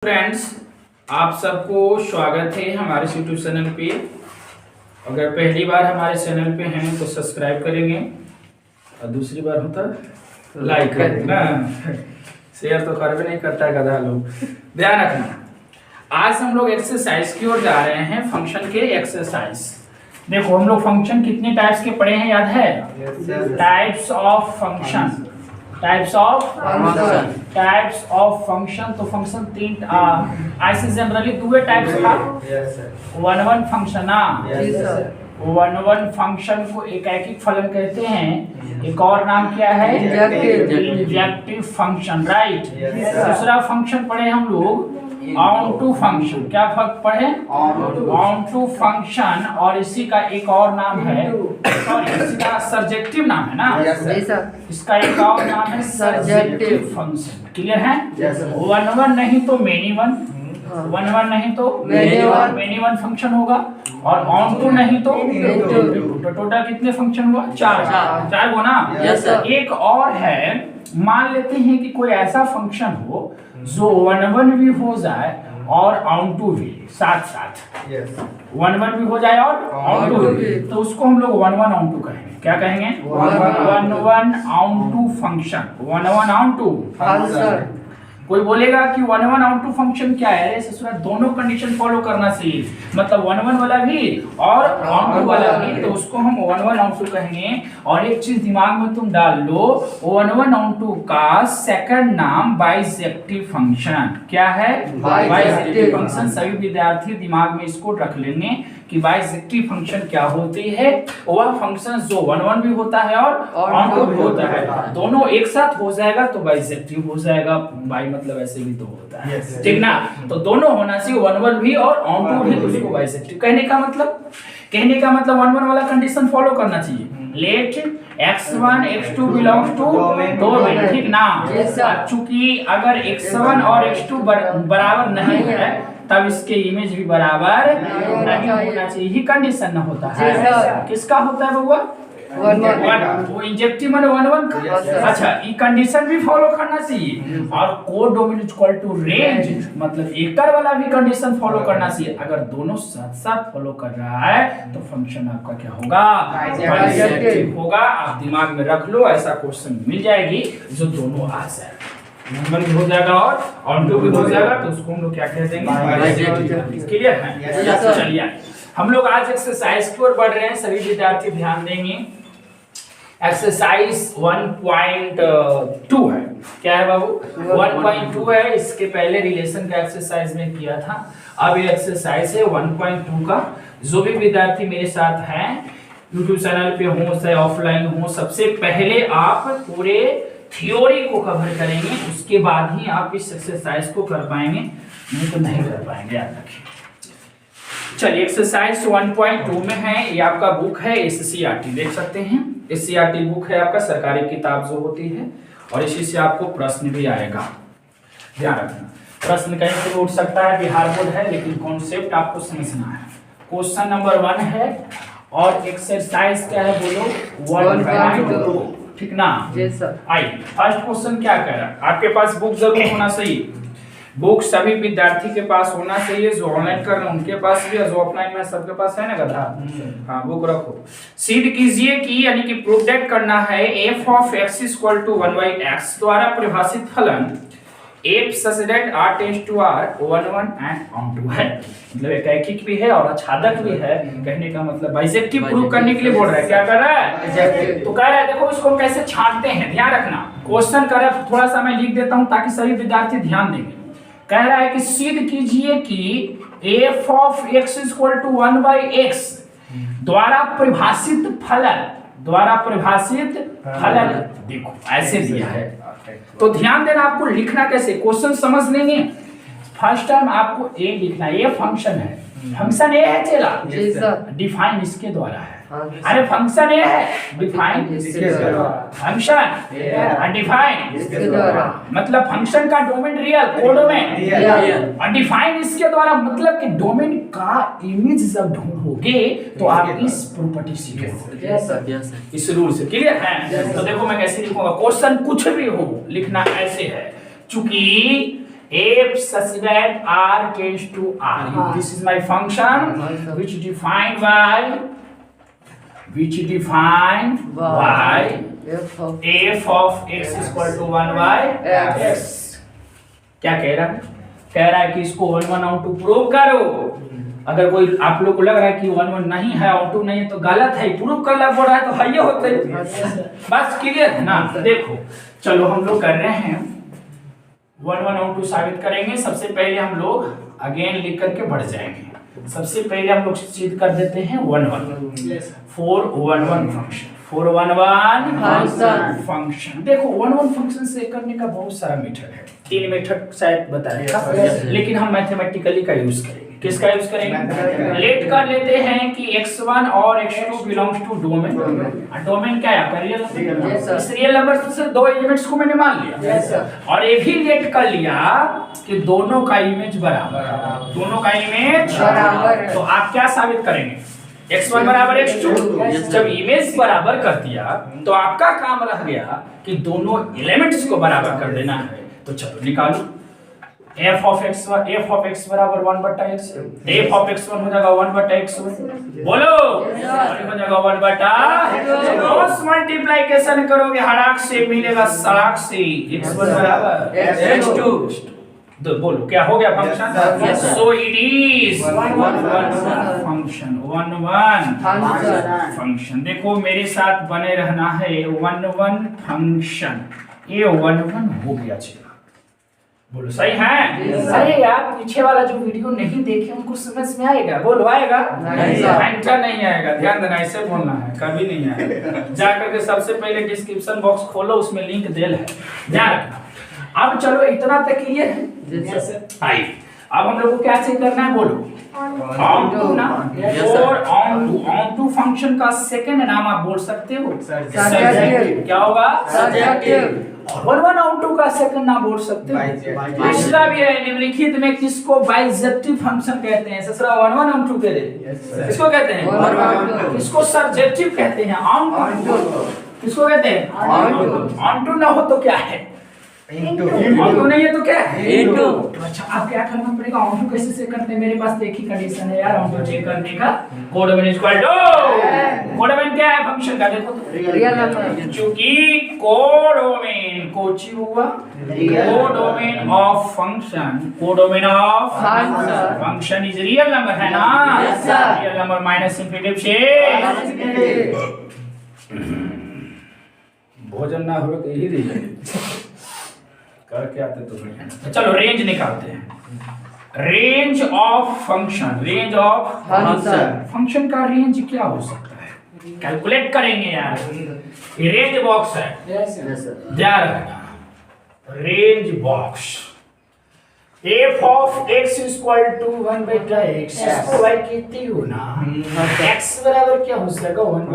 Friends, आप सबको स्वागत है हमारे यूट्यूब चैनल पे। अगर पहली बार हमारे चैनल पे हैं तो सब्सक्राइब करेंगे और दूसरी बार होता लाइक करेंगे ना। शेयर तो कर भी नहीं करता है गधा लोग। ध्यान रखना, आज हम लोग एक्सरसाइज की ओर जा रहे हैं, फंक्शन के एक्सरसाइज। देखो हम लोग फंक्शन कितने टाइप्स के पढ़े हैं, याद है? Types of function, types of function. तो फंक्शन तीन ऐसे जनरली दो टाइप्स का, वन फंक्शन ना, वन फंक्शन को एकाएकिक फलन कहते हैं। एक और नाम क्या है? Injective function, right. दूसरा फंक्शन पढ़े हम लोग ऑन टू फंक्शन। क्या फर्क पढ़े? Onto function. और इसी का एक और नाम है, सॉरी इसका सर्जेक्टिव नाम है ना, इसका एक और नाम है सर्जेक्टिव फंक्शन। क्लियर है? वन नहीं तो मेनी वन, वन नहीं तो मेनी वन फंक्शन होगा, और ऑन टू नहीं तो तो टोटल कितने फंक्शन हुआ? चार को ना। एक और है, मान लेते हैं कि कोई ऐसा फंक्शन हो जो वन भी हो जाए और ऑन टू भी साथ साथ, वन भी हो जाए और ऑन टू भी, तो उसको हम लोग वन ऑन टू कहेंगे। क्या कहेंगे? One onto function, one onto. कोई बोलेगा कि वन ऑन टू फंक्शन क्या है? अरे ससुरा, दोनों कंडीशन फॉलो करना चाहिए, मतलब वन वाला भी और ऑन टू वाला भी, तो उसको हम वन ऑन टू कहेंगे। और एक चीज दिमाग में तुम डाल लो, वन ऑन टू का सेकंड नाम बाइजेक्टिव फंक्शन। क्या है? Bijective function. सभी विद्यार्थी दिमाग में इसको रख लेंगे कि बाइजेक्टिव फंक्शन क्या होती है। वह फंक्शन जो वन भी होता है और ऑन टू भी होता है, दोनों एक साथ हो जाएगा तो बाइजेक्टिव हो जाएगा। बाई मतलब ऐसे भी तो होता है, ठीक ना? तो दोनों होना चाहिए, वन भी और ऑन टू भी, उसको बाइजेक्टिव कहने का मतलब वन वाला कंडीशन फॉलो करना चाहिए। Late x1 x2 belongs to domain, ठीक ना? चूंकि अगर x1 और x2 बराबर नहीं है तब इसके इमेज भी बराबर नहीं होना चाहिए, ही कंडीशन न होता है। किसका होता है बउआ? वो इंजेक्टिव माने वन का। अच्छा, ये कंडीशन भी फॉलो करना चाहिए। और कोडोमेन इक्वल टू रेंज, मतलब एकड़ वाला भी कंडीशन फॉलो करना चाहिए। अगर दोनों साथ साथ फॉलो कर रहा है तो फंक्शन आपका क्या होगा? बाइजेक्टिव होगा। आप दिमाग में रख लो, ऐसा क्वेश्चन मिल जाएगी जो दोनों आ जाए, वन भी हो जाएगा और ऑन टू भी हो जाएगा, तो उसको हम लोग क्या कह देंगे? बाइजेक्टिव। क्लियर है? चलिए हम लोग आज एक्सरसाइज की ओर बढ़ रहे हैं, सभी विद्यार्थी ध्यान देंगे। एक्सरसाइज 1.2 है। क्या है बाबू? 1.2 है। इसके पहले रिलेशन का एक्सरसाइज में किया था, अब ये एक्सरसाइज है 1.2 का। जो भी विद्यार्थी मेरे साथ हैं यूट्यूब चैनल पे हो चाहे ऑफलाइन हो, सबसे पहले आप पूरे थ्योरी को कवर करेंगे, उसके बाद ही आप इस एक्सरसाइज को कर पाएंगे, नहीं तो नहीं कर पाएंगे, याद रखिए। चलिए एक्सरसाइज 1.2 में है, ये आपका बुक है SCERT, देख सकते हैं SCERT बुक है आपका, सरकारी किताब जो होती है, और इसी से आपको प्रश्न भी आएगा। ध्यान रखना, प्रश्न कहीं से उठ सकता है, बिहार बोर्ड है, लेकिन कॉन्सेप्ट आपको समझना है। क्वेश्चन नंबर 1 है और एक्सरसाइज क्या है बोलो? 1.2, ठीक ना? आइए फर्स्ट क्वेश्चन क्या कह रहा है? आपके पास बुक जरूर होना चाहिए, बुक सभी विद्यार्थी के पास होना चाहिए, जो ऑनलाइन कर रहे हैं उनके पास भी, जो ऑफलाइन में सबके पास है ना गधा। हाँ, बुक रखो। सिद्ध कीजिए कि, यानी कि प्रूव करना है, f of x equal to 1/x द्वारा परिभाषित फलन f such that r tends to r 1 and on 2 है। मतलब एकाएकिक भी है और आच्छादक भी है। कहने का मतलब बाइजेक्टिव प्रूव करने के लिए बोल रहा है। क्या कर रहा है? तो कह रहा है, देखो इसको कैसे छांटते हैं, ध्यान रखना। क्वेश्चन कर रहा है, थोड़ा सा मैं लिख देता हूं ताकि सभी विद्यार्थी ध्यान देंगे। कह रहा है कि सिद्ध कीजिए कि f of x equal to 1/x द्वारा परिभाषित फलन, देखो ऐसे दिया है, तो ध्यान देना, आपको लिखना कैसे, क्वेश्चन समझ लेंगे। फर्स्ट टाइम आपको ए लिखना है, ये फंक्शन है, फंक्शन ए है चला, डिफाइन इसके द्वारा है। अरे फंक्शन ए है, डिफाइन इसके द्वारा, फंक्शन डिफाइन इसके द्वारा, मतलब फंक्शन का डोमेन रियल, कोडोमेन, और डिफाइन इसके द्वारा, मतलब कि डोमेन का इमेज जब ढूंढोगे तो आप इस प्रॉपर्टी सीखोगे, इस रूल से। क्लियर है? तो देखो मैं कैसे लिखूंगा, क्वेश्चन कुछ भी हो लिखना ऐसे है, चूंकि if such that r tends to r. This is my function which defined by f of x is equal to 1 by x. क्या कह रहा है? कह रहा है कि इसको 1 1 आउट 2 प्रूव करो। अगर कोई आप लोग को लग रहा है कि 1 1 नहीं है आउट 2 नहीं है तो गलत है, प्रूव करना पड़ रहा है तो है ये होता है। बस क्लियर है ना? देखो चलो हम लोग कर रहे हैं 1 1 आउट 2 साबित करेंगे। सबसे पहले हम लोग अगेन लिख करके बढ़ जाएंगे। सबसे पहले हम लोग सिद्ध कर देते हैं 1 1 4 1 1 फंक्शन 4 1 1 फंक्शन। देखो 1 1 फंक्शन से करने का बहुत सारा मेथड है, 3 मेथड शायद बताया, लेकिन हम मैथमेटिकली का यूज करेंगे। किसका यूज करेंगे? लेट कर लेते हैं कि x1 और x2 belongs to domain. Domain क्या है आपका? Real number. इस रियल नंबर से दो एलिमेंट्स को मैंने मान लिया और ये भी लेट कर लिया कि दोनों का इमेज बराबर, दोनों का इमेज बराबर। तो आप क्या साबित करेंगे? x1 बराबर x2। जब इमेज बराबर कर दिया तो आपका काम रह गया कि दोनों एलिमेंट्स को बराबर कर देना है। तो चलो निकालो। f of x बराबर 1/x, f of x1 हो जाएगा 1/x1। बोलो हो जाएगा 1/। क्रॉस मल्टीप्लिकेशन करोगे हराक से मिलेगा सराक से, x1 बराबर x2। तो बोलो क्या हो गया function? So it is 1 1 function. देखो मेरे साथ बने रहना है 1 1 फंक्शन। ये 1 1 हो गया। चलो बोलो सही है? अरे यार पीछे वाला जो वीडियो नहीं देखे उनको समझ में आएगा? बोलो आएगा? नहीं आएगा। ध्यान देना, ऐसे बोलना है, कभी नहीं आएगा। जा करके सबसे पहले डिस्क्रिप्शन बॉक्स खोलो, उसमें लिंक देल है, ध्यान रखना। अब चलो इतना तक क्लियर है? आइए अब हम लोग को क्या चेक करना है? बोलो ऑन टू ना। और ऑन टू फंक्शन का सेकंड नाम आप बोल सकते हो सब्जेक्टिव। क्या होगा? सब्जेक्टिव। 1 1 ऑन टू का सेकंड नाम बोल सकते हो। दूसरा भी है निम्नलिखित में किसको बाइजेक्टिव फंक्शन कहते हैं? ससुरा 1 1 ऑन टू के लिए किसको कहते हैं? किसको सब्जेक्टिव कहते हैं? Onto. किसको कहते हैं? ऑन टू ना हो तो क्या है? इनटू नहीं है तो क्या है? इनटू। अच्छा अब क्या करना पड़ेगा? ऑन टू कैसे चेक करते हैं? मेरे पास एक ही कंडीशन है यार ऑन टू चेक करने का। कोडोमेन इक्वल टू कोडोमेन क्या है फंक्शन का? देखो तो रियल नंबर, क्योंकि कोडोमेन कोची हुआ codomain of function, codomain of function is real number है ना? रियल नंबर माइनस इंफिनिटी से भोजन ना हो तो यही दीजिए करके आते तो चलो रेंज निकालते हैं। Range of function, range of function का रेंज क्या हो सकता है? कैलकुलेट करेंगे यार। ये रेंज बॉक्स है, ध्यान रखना। Range box f of x equal to 1/x। इसको y कहते हो ना? x बराबर क्या हो जाएगा? 1/।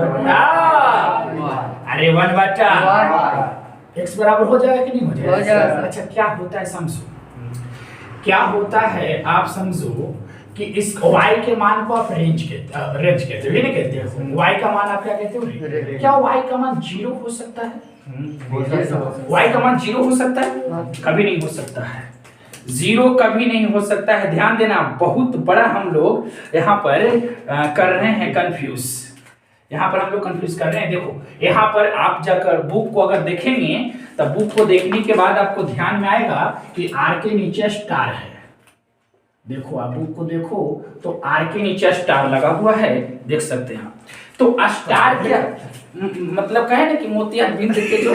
अरे 1/। x बराबर हो जाएगा कि नहीं हो जाएगा? अच्छा क्या होता है समझो, क्या होता है आप समझो कि इस y के मान को आप रेंज कहते हो, ये नहीं कहते हो। y का मान आप क्या कहते हो? क्या y का मान 0 हो सकता है? y का मान 0 हो सकता है? कभी नहीं हो सकता है। 0 कभी नहीं हो सकता है। ध्यान देना, बहुत बड़ा हम लोग यहाँ पर कर रहे हैं कंफ्यूज। यहाँ पर हम लोग कंफ्यूज कर रहे हैं। देखो यहाँ पर आप जाकर बुक को अगर देखेंगे तब बुक को देखने के बाद आपको ध्यान में आएगा कि आर के नीचे स्टार है। देखो आप बुक को देखो तो आर के नीचे स्टार लगा हुआ है, देख सकते हैं। तो स्टार क्या मतलब कहे ना कि मोतिया बिंद के जो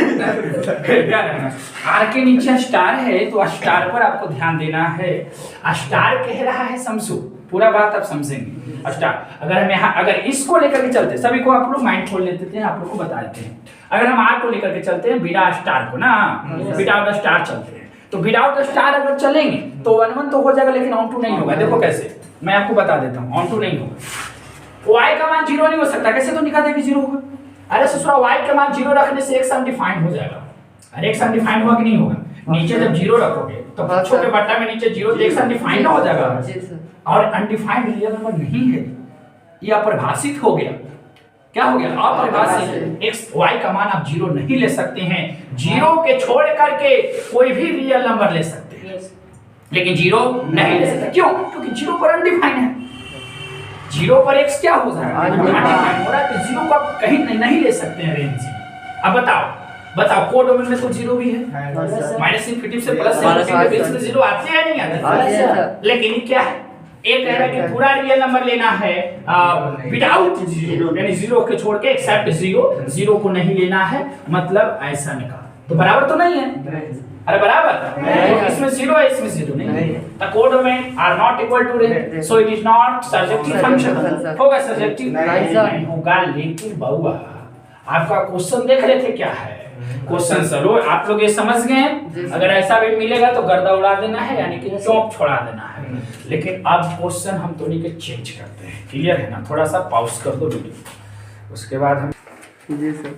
आर के नीचे स्टार है तो स्टार पर आपको ध्यान देना है। स्टार कह रहा है समझो, पूरा बात आप समझेंगे। स्टार अगर हम यहाँ अगर इसको लेकर के चलते, सभी को आप लोग माइंड खोल लेते थे, आप लोग को बता देते हैं। अगर हम आर को लेकर के चलते हैं बिना स्टार को ना, विदाउट स्टार चलते हैं, तो विदाउट स्टार अगर चलेंगे तो 1 1 तो हो जाएगा लेकिन ऑन टू नहीं होगा। देखो कैसे, मैं आपको बता देता हूँ। ऑन टू नहीं होगा, y का मान 0 नहीं हो सकता। कैसे तो निकाल देंगे 0 होगा? अरे ससुरा y का मान 0 रखने से x अनडिफाइंड हो जाएगा। अरे x अनडिफाइंड हुआ कि नहीं होगा? नीचे जब 0 रखोगे तो बच्चों के बट्टा में नीचे 0 तो x अनडिफाइंड हो जाएगा। और अनडिफाइंड रियल नंबर नहीं है, ये अपरिभाषित हो गया। क्या हो गया? अपरिभाषित। x y का मान आप 0 नहीं ले सकते हैं। 0 के छोड़ करके कोई भी रियल नंबर ले सकते हैं। लेकिन जीरो नहीं ले सकते। क्यों? क्योंकि जीरो पर अनडिफाइन है, जीरो पर एक्स क्या हो रहा है, अनडिफाइन हो रहा है, तो जीरो को आप कहीं नहीं ले सकते हैं रेंज से। अब बताओ कोडोमेन में तो जीरो भी है, माइनस इंफिनिटी से प्लस इंफिनिटी में जीरो आते हैं नहीं आते? लेकिन ये क्या है, एक कह रहा है कि पूरा रियल नंबर लेना है विदाउट जीरो, यानी जीरो के छोड़ के एक्सेप्ट जीरो को नहीं लेना है, मतलब ऐसा निकाल। तो बराबर तो नहीं है, अरे बराबर इसमें जीरो है, इसमें जीरो नहीं। The codomain are not equal to range, so it is not surjective function. होगा सर्जेक्टिव नहीं होगा। लेकिन बहुआ आपका क्वेश्चन देख रहे थे क्या है, क्वेश्चन जरूर आप लोग ये समझ गए। अगर ऐसा भी मिलेगा तो गर्दा उड़ा देना है, यानी कि चौक छोड़ा देना है। लेकिन अब क्वेश्चन हम तो नहीं के चेंज करते हैं, क्लियर है ना? थोड़ा सा पॉज कर दो वीडियो, उसके बाद हम जी सर।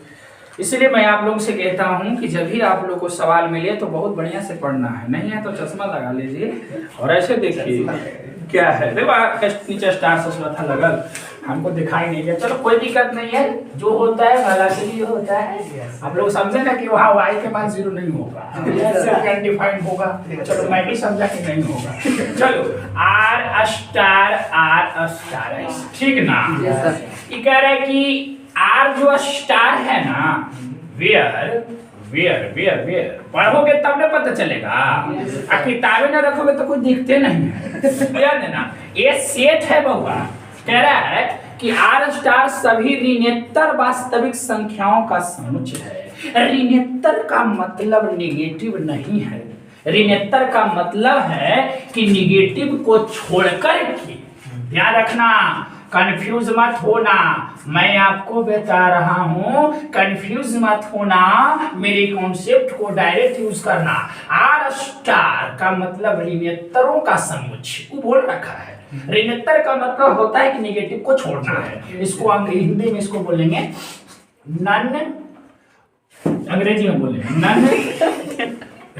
इसलिए मैं आप लोगों से कहता हूं कि जब भी आप लोग को सवाल मिले तो बहुत बढ़िया से पढ़ना है, नहीं है तो चश्मा लगा लीजिए और ऐसे देखिए क्या है। देखो नीचे स्टार से था लगल, हमको दिखाई नहीं दिया, चलो कोई दिक्कत नहीं है, जो होता है भला के लिए होता है। आप लोग समझे ना कि वहाँ वाई के पास जीरो नहीं होगा, अनडिफाइंड होगा। चलो मैं भी समझा कि नहीं होगा। चलो आर स्टार ठीक ना? ये कह रहा है कि आर जो स्टार है ना, वेयर पढ़ोगे तब ना पता चलेगा, किताबें ना रखोगे तो कोई दिखते नहीं है। याद है ना? ये सेट है बहुआ, कह रहा है कि आर स्टार सभी ऋणोत्तर वास्तविक संख्याओं का समुच्चय है। ऋणोत्तर का मतलब नेगेटिव नहीं है, ऋणोत्तर का मतलब है कि नेगेटिव को छोड़कर के, ध्यान रखना, कंफ्यूज मत होना, मैं आपको बता रहा हूं, कंफ्यूज मत होना, मेरे कॉन्सेप्ट को डायरेक्ट यूज करना। आर स्टार का मतलब ऋणोत्तरों का समुच्चय, वो बोल रखा है। ऋणोत्तर का मतलब होता है कि नेगेटिव को छोड़ना है। इसको हिंदी में इसको बोलेंगे नन, अंग्रेजी में बोलेंगे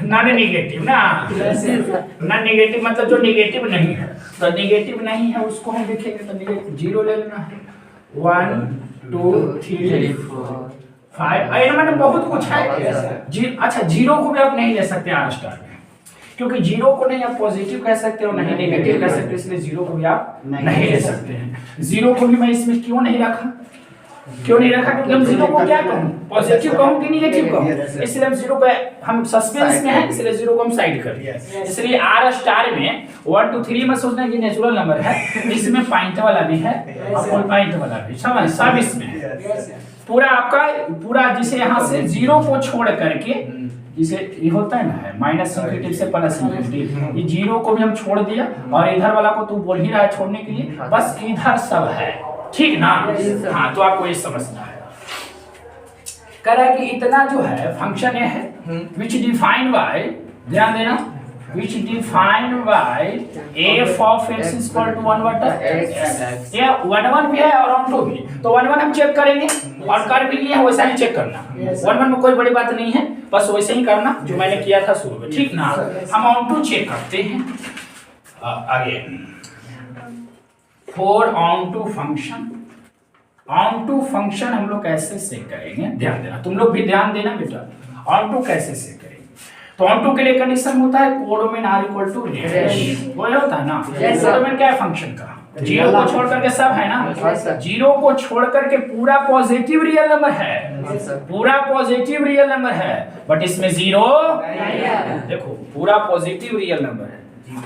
नॉन नेगेटिव ना, नॉन नेगेटिव मतलब जो नेगेटिव नहीं है। तो नेगेटिव नहीं है उसको हम लिखेंगे तो नेगेटिव जीरो ले लेना है। 1 2 3 4 5 मतलब बहुत कुछ है। अच्छा जीरो को भी आप नहीं ले सकते आर स्टार में, क्योंकि जीरो को नहीं आप पॉजिटिव कह सकते हो नहीं नेगेटिव कह सकते, इसलिए जीरो को भी आप नहीं ले सकते हैं। जीरो को भी मैं इसमें क्यों नहीं रखा, क्योंकि हम जीरो को क्या कहूं, पॉजिटिव कहूं कि नेगेटिव कहूं, इसलिए हम जीरो पे हम सस्पेंस में है, इसलिए जीरो को हम साइड कर दिया। इसलिए आर स्टार में 1 2 3 में सोचना कि नेचुरल नंबर है, इसमें पॉइंट वाला भी है और फुल पॉइंट वाला भी, समझ सब इसमें है। पूरा आपका पूरा जिसे यहाँ से जीरो को छोड़ करके, जिसे ये होता है ना माइनस इंफिनिटी से प्लस इंफिनिटी, ये जीरो को भी हम छोड़ दिया और इधर वाला को तू बोल ही रहा है छोड़ने के लिए, बस इधर सब है, ठीक ना? हाँ, तो आपको ये समझना है। कह रहा है कि इतना जो है फंक्शन ये है which defined by, ध्यान देना, which defined by f of x is equal to 1/x। ये 1 भी है और 1 भी, तो 1 हम चेक करेंगे और कर भी लिए वैसा ही चेक करना। 1 में कोई बड़ी बात नहीं है, बस वैसे ही करना जो मैंने किया था शुरू में, ठीक ना? हम 2 चेक करते हैं आगे। 4 onto फंक्शन, onto फंक्शन हम लोग कैसे चेक करेंगे, ध्यान देना, तुम लोग भी ध्यान देना बेटा। onto कैसे चेक करेंगे, तो onto के लिए कंडीशन होता है codomain r equal to range, वो होता है ना। कोडोमेन क्या है फंक्शन का, जीरो को छोड़ करके सब है ना, जीरो को छोड़ करके पूरा पॉजिटिव रियल नंबर है, पूरा पॉजिटिव रियल नंबर है, बट इसमें जीरो, देखो पूरा पॉजिटिव रियल नंबर है,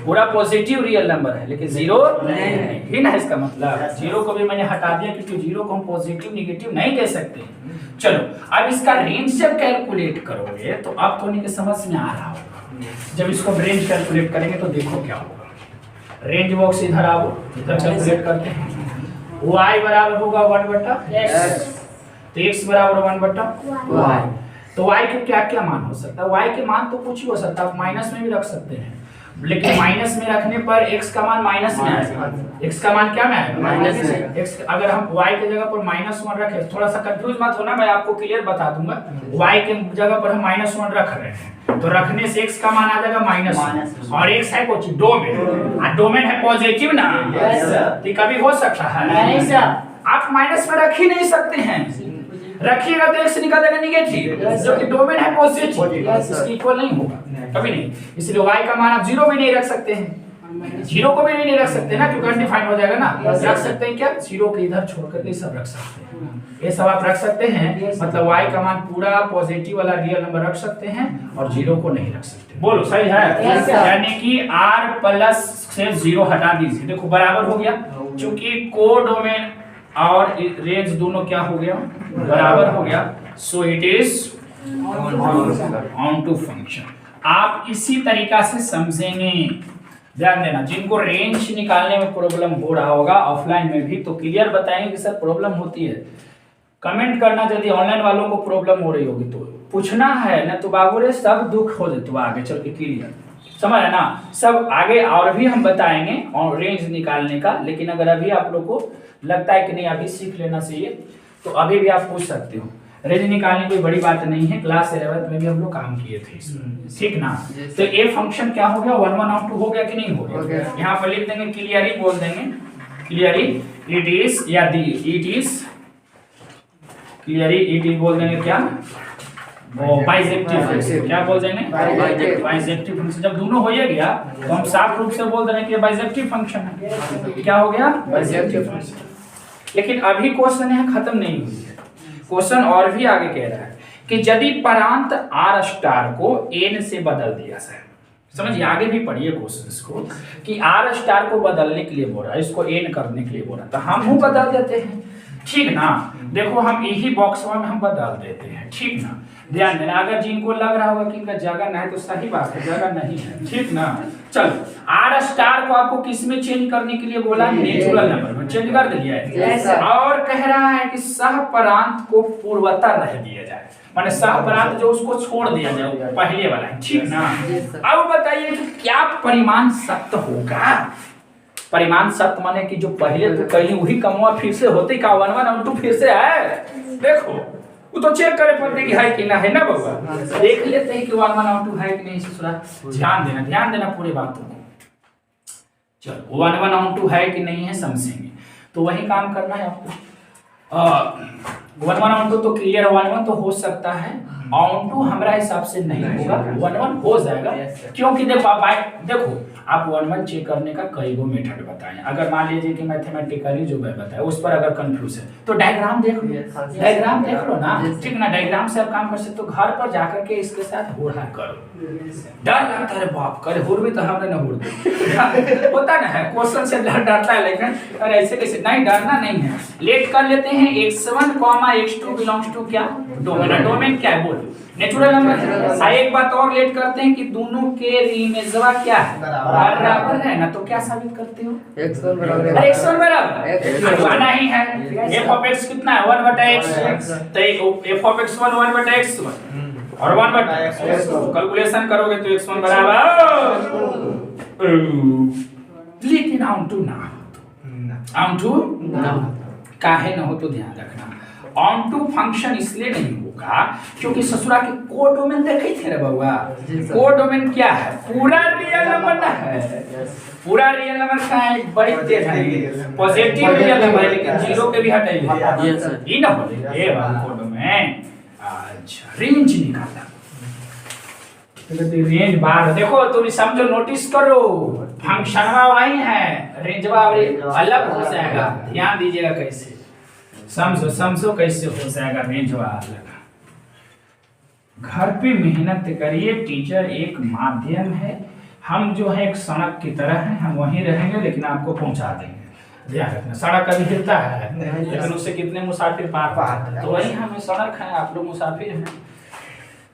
पूरा पॉजिटिव रियल नंबर है, लेकिन जीरो नहीं ना, इसका मतलब जीरो को भी मैंने हटा दिया क्योंकि जीरो को हम पॉजिटिव नेगेटिव नहीं कह सकते। चलो अब इसका रेंज जब कैलकुलेट करोगे तो अब तो नहीं समझ में आ रहा होगा। जब इसको रेंज कैलकुलेट करेंगे तो देखो क्या होगा। रेंज बॉक्स इधर आओ, इधर कैलकुलेट करते हैं। y बराबर होगा 1/x, तो x बराबर 1/y, तो y के क्या क्या मान हो सकता है? y के मान तो कुछ ही हो सकता है, आप माइनस में भी रख सकते हैं, लेकिन माइनस में रखने पर x का मान माइनस में आएगा, x का मान क्या में आएगा माइनस में। x अगर हम y के जगह पर -1 रखे, थोड़ा सा कंफ्यूज मत होना, मैं आपको क्लियर बता दूंगा। y के जगह पर हम -1 रख रहे हैं, तो रखने से x का मान आ जाएगा -1, और x है कुछ डोमेन, और डोमेन है पॉजिटिव ना, तो कभी हो सकता है नहीं सर, आप माइनस में रख ही नहीं सकते हैं, रखिएगा तो x निकल जाएगा निगेटिव, जो कि डोमेन है पॉजिटिव, इसकी इक्वल नहीं होगा कभी नहीं। इसलिए y का मान आप 0 में नहीं रख सकते हैं, 0 को भी नहीं रख सकते ना, क्योंकि अनडिफाइंड हो जाएगा ना। रख सकते हैं क्या, 0 के इधर छोड़ करके सब रख सकते हैं, ये सब आप रख सकते हैं। मतलब y का मान पूरा पॉजिटिव वाला रियल नंबर रख सकते हैं और 0 को नहीं रख सकते। बोलो सही है? यानी कि r प्लस से 0 हटा दीजिए, देखो बराबर हो गया, क्योंकि कोडोमेन और रेंज दोनों क्या हो गया, बराबर हो गया। So it is onto function. आप इसी तरीका से समझेंगे, ध्यान देना। जिनको रेंज निकालने में प्रॉब्लम हो रहा होगा ऑफलाइन में भी, तो क्लियर बताएंगे कि सर प्रॉब्लम होती है, कमेंट करना। यदि ऑनलाइन वालों को प्रॉब्लम हो रही होगी तो पूछना है ना, तो बाबू रे सब दुख हो जाए, तो आगे चल के क्लियर समझ है ना। सब आगे और भी हम बताएंगे और रेंज निकालने का, लेकिन अगर अभी आप लोग को लगता है कि नहीं अभी सीख लेना चाहिए, तो अभी भी आप पूछ सकते हो। रेंज निकालने कोई बड़ी बात नहीं है, क्लास 11th में भी हम लोग काम किए थे इसमें, ठीक ना। तो ये फंक्शन क्या हो गया, 1 1 और 2 हो गया कि नहीं हो गया। यहाँ पर लिख देंगे क्लियरली, बोल देंगे क्लियरली इट इज, या दी it is clearly it is बोल देंगे क्या, वो बाइजेक्टिव फंक्शन। क्या बोल देंगे, बाइजेक्टिव फंक्शन। जब दोनों हो गया तो हम साफ रूप से बोल देंगे कि बाइजेक्टिव फंक्शन है। क्या हो गया, बाइजेक्टिव फंक्शन। लेकिन अभी क्वेश्चन यहाँ खत्म नहीं हुई है, क्वेश्चन और भी आगे कह रहा है कि यदि परांत r स्टार को n से बदल दिया जाए, समझिए आगे भी पढ़िए क्वेश्चन को, कि r स्टार को बदलने के लिए बोल रहा है, इसको n करने के लिए बोल रहा है, तो हम बदल देते हैं, ठीक ना। देखो हम यही बॉक्स में हम बदल देते हैं, ठीक ना। ध्यान देना, अगर जिनको लग रहा होगा कि इनका जगह नहीं है तो सही बात है, जगह नहीं है, ठीक ना। चलो r स्टार को आपको किस में चेंज करने के लिए बोला, नेचुरल नंबर में चेंज कर दिया है। और कह रहा है कि सह परांत को पूर्वता रह दिया जाए, माने सह परांत जो उसको छोड़ दिया जाए, पहले वाला है, ठीक ना। अब बताइए कि क्या परिमाण सत्य होगा। परिमाण सत्य माने कि जो पहले तो कहीं वही कमवा फिर से होते का 1 1 और 2 फिर से है, देखो वो तो चेक करे पड़ते कि है कि ना, है ना बाबा। देख लेते हैं कि 1 1 और 2 है कि नहीं, ससुरा ध्यान देना पूरे बातों को। चलो 1 1 और 2 है कि नहीं है समझेंगे, तो वही काम करना है आपको। 1 1 और 2 तो क्लियर, 1 1 तो हो सकता है, ऑन टू हमारा हिसाब से नहीं होगा, 1 1 हो जाएगा, क्योंकि देखो आप 1 1 चेक करने का कई गो मेथड बताएं। अगर मान लीजिए कि मैथमेटिकली जो मैं बताया उस पर अगर कंफ्यूज है तो डायग्राम देख लो, डायग्राम देख लो ना, ठीक ना। डायग्राम से आप काम कर सकते हो, घर पर जाकर के इसके साथ होड़ा करो। डर लगता है बाप करे हुर भी तो हमने ना हुर होता ना है, क्वेश्चन से डरता है, लेकिन अरे ऐसे कैसे नहीं, डरना नहीं है। लेट कर लेते हैं x1, x2 बिलोंग्स टू क्या, डोमेन। डोमेन क्या है बोल, नेचुरल नंबर। एक बात और लेट करते हैं कि दोनों के इमेजवा क्या है, बराबर है ना। तो क्या साबित करते हो, x1 बराबर आना ही है। f ऑफ x कितना है, 1/x, तो f ऑफ x1 1/x1 और 1/x, कैलकुलेशन करोगे तो x1 बराबर, लेकिन ऑन टू ना काहे ना हो तो ध्यान रखना। ऑन टू फंक्शन इसलिए नहीं होगा क्योंकि ससुरा के कोडोमेन देखे थे रे बउआ। कोडोमेन क्या है, पूरा रियल नंबर ना है, पूरा रियल नंबर का है, बड़ी तेज है, पॉजिटिव रियल नंबर है, लेकिन 0 के भी हटाइए ये ना बोले ये वाला कोडोमेन। अच्छा रेंज निकालना, रेंज बार देखो तुम समझो, नोटिस करो, फंक्शनवा वही है, रेंजवा अलग हो जाएगा। ध्यान दीजिएगा कैसे, समझो कैसे हो जाएगा रेंजवा अलग। घर पे मेहनत करिए, टीचर एक माध्यम है, हम जो है एक सड़क की तरह है, हम वहीं रहेंगे लेकिन आपको पहुंचा देंगे। ध्यान रखना, सड़क कभी हिलता है लेकिन उससे कितने मुसाफिर पार, तो वही हमें सड़क है, आप लोग मुसाफिर हैं,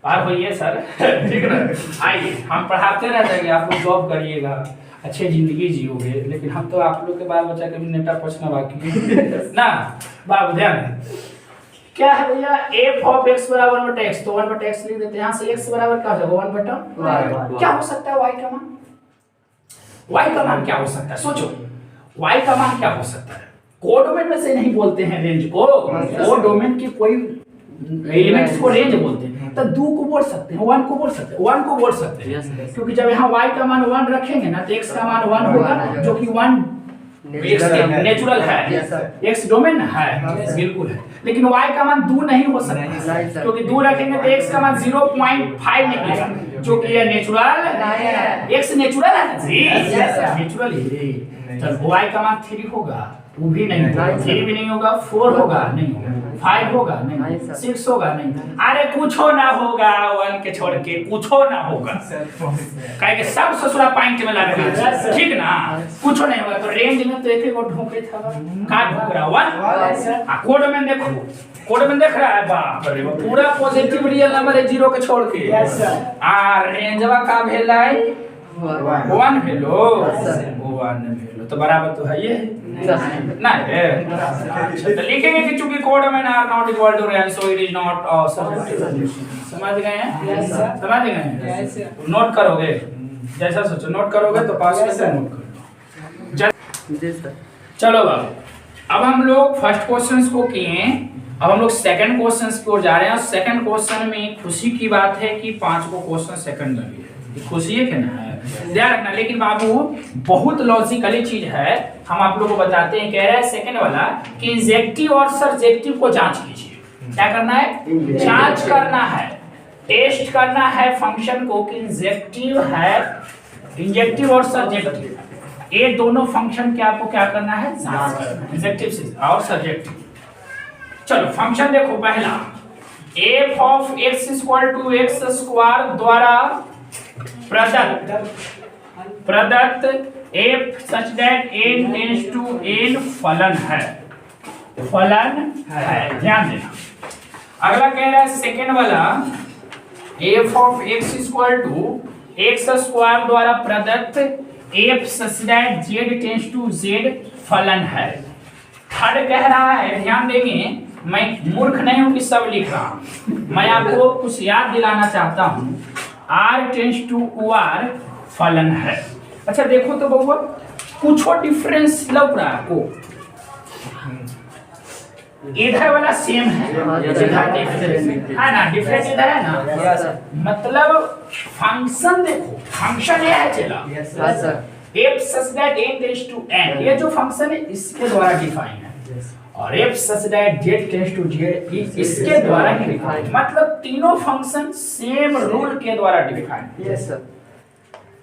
पार होइए सर, ठीक ना। आइए हम पढ़ाते रह जाएंगे, आप लोग जॉब करिएगा, अच्छे जिंदगी जियोगे, लेकिन हम तो आप लोग के बाल बच्चा के भी नेता पछना बाकी ना। बाबू ध्यान क्या है भैया, f ऑफ x बराबर 1/x, तो 1/x लिख देते हैं। यहाँ से x बराबर क्या हो जाएगा, 1/y। क्या हो सकता है y का मान, y का मान क्या हो सकता है, सोचो y का मान क्या हो सकता है। कोडोमेन में से नहीं बोलते हैं रेंज को, कोडोमेन की कोई एलिमेंट्स को रेंज बोलते हैं, तो 2 को बोल सकते हैं, 1 को बोल सकते हैं, 1 को बोल सकते हैं, क्योंकि जब यहाँ y का मान 1 रखेंगे ना तो x का मान 1 होगा, जो कि 1 नेचुरल है, एक्स डोमेन है, बिल्कुल है। लेकिन y का मान 2 नहीं हो सकता, क्योंकि 2 रखेंगे तो x का मान 0.5 निकलेगा, जो कि ये नेचुरल है। x नेचुरल है ना जी, नेचुरल ही। चल y का मान 3 होगा, वो भी नहीं होगा, 3 भी नहीं होगा, 4 होगा नहीं होगा, 5 होगा नहीं, 6 होगा नहीं। अरे कुछ ना होगा, 1 के छोड़ के कुछ ना होगा, कहे कि सब ससुरा पॉइंट में लगा, ठीक ना, कुछ नहीं होगा। तो रेंज में तो एक वो ढोके था, का ढोक रहा 1। कोड में देखो, कोड में देख रहा है, बाप रे पूरा पॉजिटिव रियल नंबर है 0 के छोड़ के। रेंजवा का भेला है 1 भेलो, 1 भेलो, तो बराबर तो है ये ना है। तो लिखेंगे कि चूंकि कोड में are not equal to range, so it is not subjective. समझ गए हैं? समझ गए हैं? नोट करोगे, जैसा सोचो नोट करोगे तो पास में से नोट करो। चलो बाबू, अब हम लोग फर्स्ट क्वेश्चंस को किए, अब हम लोग सेकंड क्वेश्चंस की ओर जा रहे हैं। सेकंड क्वेश्चन में खुशी की बात है कि 5 को क्वेश्चन सेकंड में भी है, खुशी है कि ना है, ध्यान रखना। लेकिन बाबू बहुत लॉजिकली चीज है, हम आप लोगों को बताते हैं। कह रहा है सेकंड वाला कि इंजेक्टिव और सब्जेक्टिव को जांच कीजिए। क्या करना है? जांच करना है, टेस्ट करना है फंक्शन को कि इंजेक्टिव है, इंजेक्टिव और सब्जेक्टिव ये दोनों फंक्शन के आपको क्या करना है? जांच करना है, इंजेक्टिव से और सब्जेक्टिव। चलो फंक्शन देखो, पहला f of x equal to x square द्वारा प्रदत्त f such that n tends to n फलन है, फलन है, ध्यान देना। अगला कह रहा है सेकंड वाला f of x equal to x square द्वारा प्रदत्त f such that z tends to z फलन है। थर्ड कह रहा है, ध्यान देंगे, मैं मूर्ख नहीं हूं कि सब लिख रहा हूं, मैं आपको कुछ याद दिलाना चाहता हूं। r टेंड्स टू r फलन है। अच्छा देखो तो बउआ, कुछ डिफरेंस लग रहा है आपको? इधर वाला सेम है, है ना, डिफरेंस इधर है ना, मतलब फंक्शन देखो, फंक्शन ये है चला f such that n tends to n, ये जो फंक्शन है इसके द्वारा डिफाइन है, और f such that z tends to z इसके द्वारा ही डिफाइन, मतलब तीनों फंक्शन सेम रूल के द्वारा डिफाइन। Yes sir.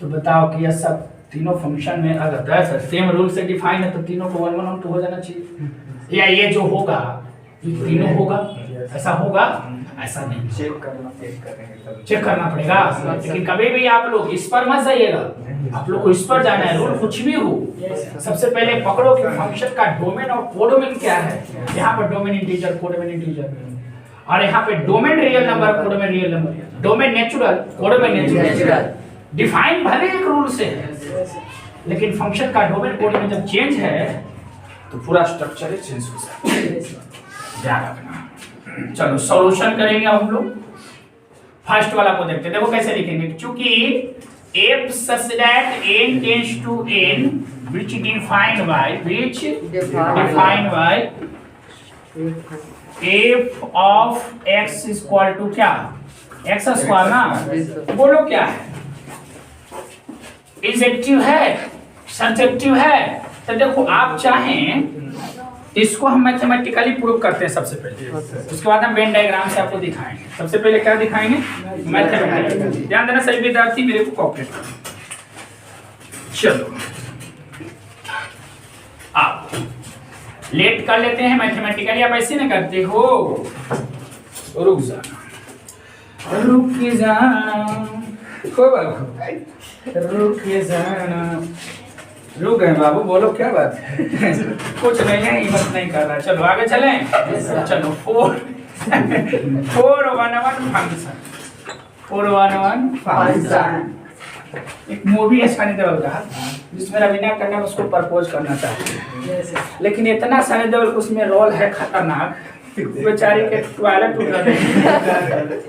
तो बताओ कि यह सब तीनों फंक्शन में अगर सेम रूल से डिफाइन है तो तीनों को 1 1 और 2 हो जाना चाहिए, या ये जो होगा ये तीनों होगा, ऐसा होगा? ऐसा नहीं, चेक करना पड़ेगा। लेकिन कभी भी आप लोग इस पर मत जाइएगा, आप लोग को इस पर जाना है, रूल कुछ भी हो सबसे पहले पकड़ो कि फंक्शन का डोमेन और कोडोमेन क्या है। यहाँ पर डोमेन इंटीजर, कोडोमेन इंटीजर, और यहाँ पे domain real number, codomain real number, domain natural, codomain natural. Define भले एक रूल से है, लेकिन फंक्शन का डोमेन कोडोमेन जब चेंज है तो पूरा स्ट्रक्चर चेंज हो सकता है, ध्यान रखना। चलो सॉल्यूशन करेंगे हम लोग। फर्स्ट वाला को देखते हैं, देखो कैसे लिखेंगे। चूंकि f such that n tends to n which defined by f of x is equal to क्या? x स्क्वायर ना, बोलो क्या है? इंजेक्टिव है, सब्जेक्टिव है। तो देखो आप चाहें इसको हम मैथमेटिकली प्रूव करते हैं सबसे पहले, उसके बाद हम वेन डायग्राम से आपको दिखाएंगे। सबसे पहले क्या दिखाएंगे? मैथमेटिकली। ध्यान देना सभी विद्यार्थी, मेरे को कॉपरेट करो। चलो आप लेट कर लेते हैं मैथमेटिकली, आप ऐसे नहीं करते हो, रुक जाना, रुक जाना, रुक जाना, रुक गए बाबू, बोलो क्या बात है? कुछ नहीं है, हिम्मत नहीं कर रहा। चलो आगे चलें। चलो 411 फंक्शन, 411 फंक्शन एक मूवी है सनी देओल का, जिसमें रवीना टंडन उसको प्रपोज करना चाहती है, लेकिन इतना सनी देओल उसमें रोल है खतरनाक, बेचारी के टॉयलेट टूट गए,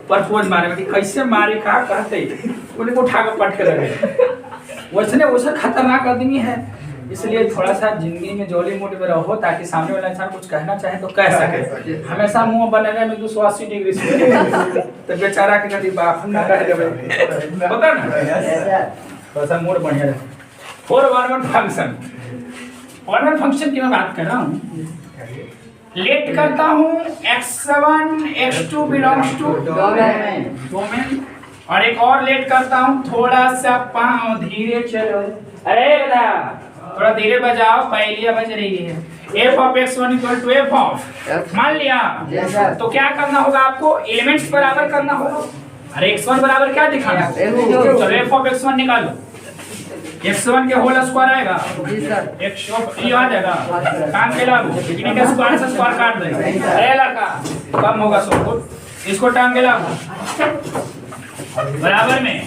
प्रपोज मारे में कैसे मारे का कहते उनको उठा कर पट के लगे। वैसे खतरनाक आदमी है, इसलिए थोड़ा सा जिंदगी में जॉली मूड में रहो, ताकि सामने वाला इंसान कुछ कहना चाहे तो कह सके। हमेशा मुंह बनने में 280 डिग्री से तो बेचारा के कभी बाप ना कह देबे, पता ना, थोड़ा सा मूड बढ़िया रहे। 411 फंक्शन वन फंक्शन की मैं बात कर रहा हूँ। लेट करता हूँ x1 x2 belongs to domain, और एक और लेट करता हूँ, थोड़ा सा पाँव धीरे चलो, अरे बेटा थोड़ा धीरे बजाओ, पहलिया बज रही है। f of x1 equal to f of, मान लिया तो क्या करना होगा आपको, एलिमेंट्स बराबर करना होगा। अरे x1 बराबर क्या दिखाना, चलो f ऑफ x1 निकालो, x1 के होल स्क्वायर आएगा, x ऑफ ये आ जाएगा, काम के लागू इन्हीं के स्क्वायर से स्क्वायर काट देंगे, अरे लड़का कम होगा सब, इसको टांग के लागू बराबर में a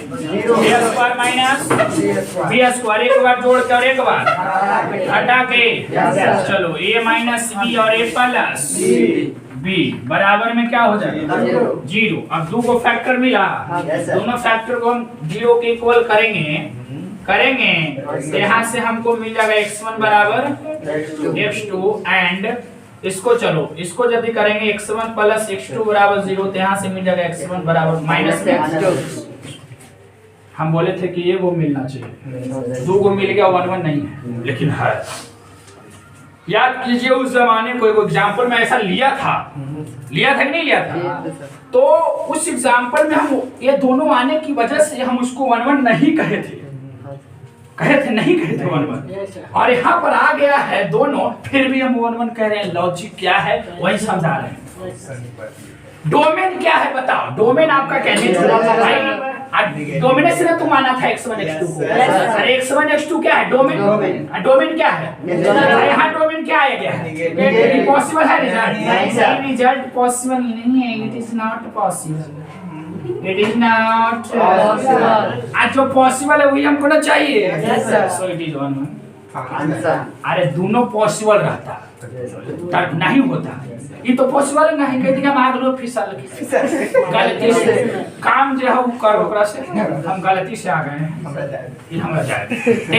square minus b square, एक बार जोड़ के और एक बार हटा के, चलो a माइनस b और a प्लस b बराबर में क्या हो जाएगा, 0। अब दो को फैक्टर मिला, दोनों फैक्टर को हम 0 के इक्वल करेंगे, यहाँ से हमको मिल जाएगा x1 बराबर x2 एंड इसको, चलो इसको यदि करेंगे x1 प्लस x2 बराबर 0, तो यहाँ से मिल जाएगा x1 बराबर माइनस x। हम बोले थे कि ये वो मिलना चाहिए, दो को मिल गया, 1 1 नहीं है, लेकिन है। याद कीजिए उस जमाने को एक एग्जाम्पल में ऐसा लिया था कि नहीं लिया था, तो उस एग्जाम्पल में हम ये दोनों आने की वजह से हम उसको 1 1 नहीं कहे थे 1 1, और यहाँ पर आ गया है दोनों, फिर भी हम 1 1 कह रहे हैं। लॉजिक क्या है वही समझा रहे हैं। डोमेन क्या है बताओ, डोमेन आपका कहने डोमेन से ना तुम माना था x1 x2 को, अरे x1 x2 क्या है, डोमेन क्या है, यहाँ डोमेन क्या है, क्या है, पॉसिबल है रिजल्ट, रिजल्ट पॉसिबल नहीं है, it is not possible, it is not possible. आज जो पॉसिबल है वही हमको ना चाहिए, सो इट इज वन। अरे दोनों पॉसिबल रहता तब नहीं होता, ये तो पॉसिबल नहीं, कहते कि हम आग लो फिसल गलती से काम जो है वो कर, ओकरा से हम गलती से आ गए हैं, ये हमरा जाए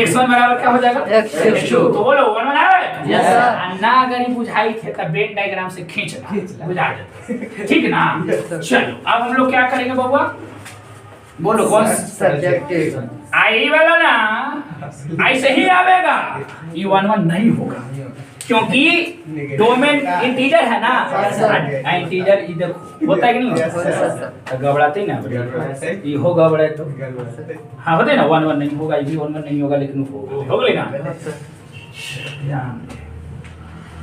x1 बराबर क्या हो जाएगा x2, तो बोलो 1 1 है ना। अगर ये बुझाई थे तब वेन डायग्राम से खींचना बुझा देते, ठीक ना। चलो अब हम लोग क्या करेंगे बबुआ, बोलो कौन सब्जेक्टिव आई वाला ना, ऐसे ही आवेगा, ये 1 1 नहीं होगा क्योंकि डोमेन इंटीजर है ना, इंटीजर इधर होता है कि नहीं, गबड़ाते ना, ये हो गबड़े तो हाँ होते ना, 1 1 नहीं होगा, ये भी 1 1 नहीं होगा, लेकिन हो गए ना।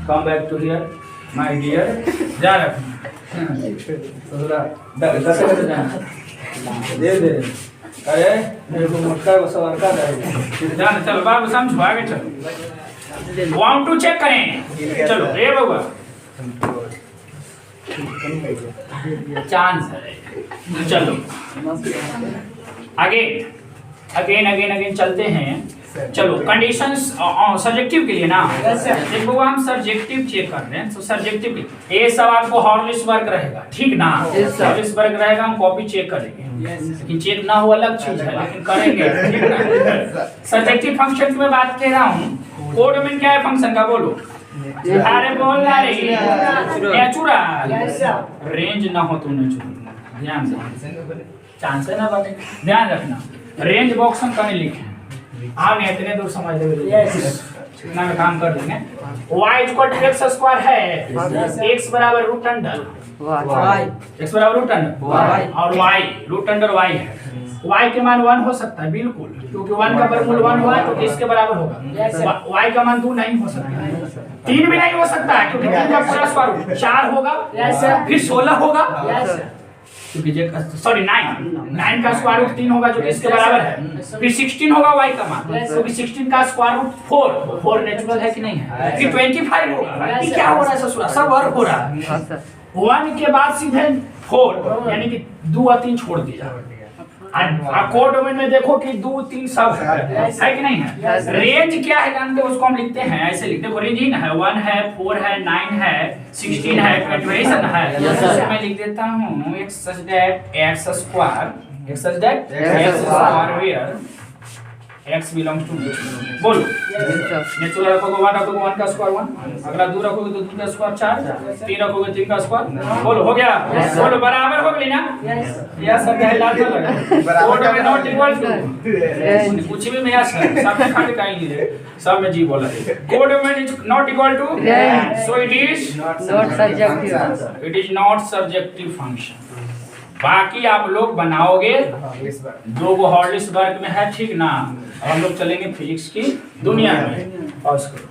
Come back to here my dear, जा रखना दे अरे मेरे को मक्का को सवार का जान, चलो बाबू समझो आगे चलो, वाउंट टू चेक करें, चलो ए बाबा चांस है, चलो अगेन चलते हैं। चलो कंडीशंस सब्जेक्टिव के लिए ना, देखो हम सब्जेक्टिव चेक कर रहे हैं, तो सब्जेक्टिव ये सब आपको हॉर्लिसबर्ग रहेगा, ठीक ना, हॉर्लिसबर्ग रहेगा, हम कॉपी चेक करेंगे, लेकिन चेक ना हो अलग चीज है, लेकिन करेंगे, ठीक ना। सब्जेक्टिव फंक्शन में बात कर रहा हूँ, कोड में क्या है फंक्शन का, बोलो अरे बोल रही नेचुरल, रेंज ना हो तो नेचुरल, ध्यान से चांस है ना बात, ध्यान रखना, रेंज बॉक्स हम कहीं लिखे हाँ नहीं इतने दूर समझ लेंगे, इतना में काम कर देंगे। y equal to x square है, x बराबर रूट अंडर y, x बराबर रूट अंडर y, और y रूट अंडर y है, y के मान 1 हो सकता है बिल्कुल, क्योंकि 1 का वर्गमूल 1 हुआ तो किसके बराबर होगा, y का मान 2 नहीं हो सकता, 3 भी नहीं हो सकता है, क्योंकि 3 का पूरा स्क्वायर रूट 4 होगा, फिर 16 होगा, क्योंकि सॉरी 9 का स्क्वायर रूट 3 होगा जो कि इसके बराबर है, फिर 16 होगा y का मान, क्योंकि 16 का स्क्वायर रूट 4 नेचुरल है कि नहीं है, फिर 25 होगा, ये क्या हो रहा है ससुरा, सब वर्ग हो रहा है, 1 के बाद सीधे 4 यानी कि 2 और 3 छोड़ दिया, कोड डोमेन में देखो कि 2 3 सब है कि नहीं है। रेंज क्या है जानते हो, उसको हम लिखते हैं ऐसे, लिखते हैं रेंज इन है, 1 है 4 है 9 है 16 है 28 है, मैं लिख देता हूँ x such that x square where x belongs to बीच में। बोलो नेचुरल रखोगे 1 रखोगे 1 का स्क्वायर 1, अगला 2 रखोगे तो 2 का स्क्वायर 4, 3 रखोगे 3 का स्क्वायर। बोलो हो गया? बोलो बराबर हो गई ना? यस सर कह लाल लगा कोड में नॉट इक्वल टू कुछ भी में यस है, सब में खाली कहीं नहीं है, सब में जी बोला है। कोड में not equal to, so it is not subjective, it is not subjective function. बाकी आप लोग बनाओगे जो वो हॉर्लिसबर्ग में है, ठीक ना? अब हम लोग चलेंगे फिजिक्स की दुनिया में। पॉज करो।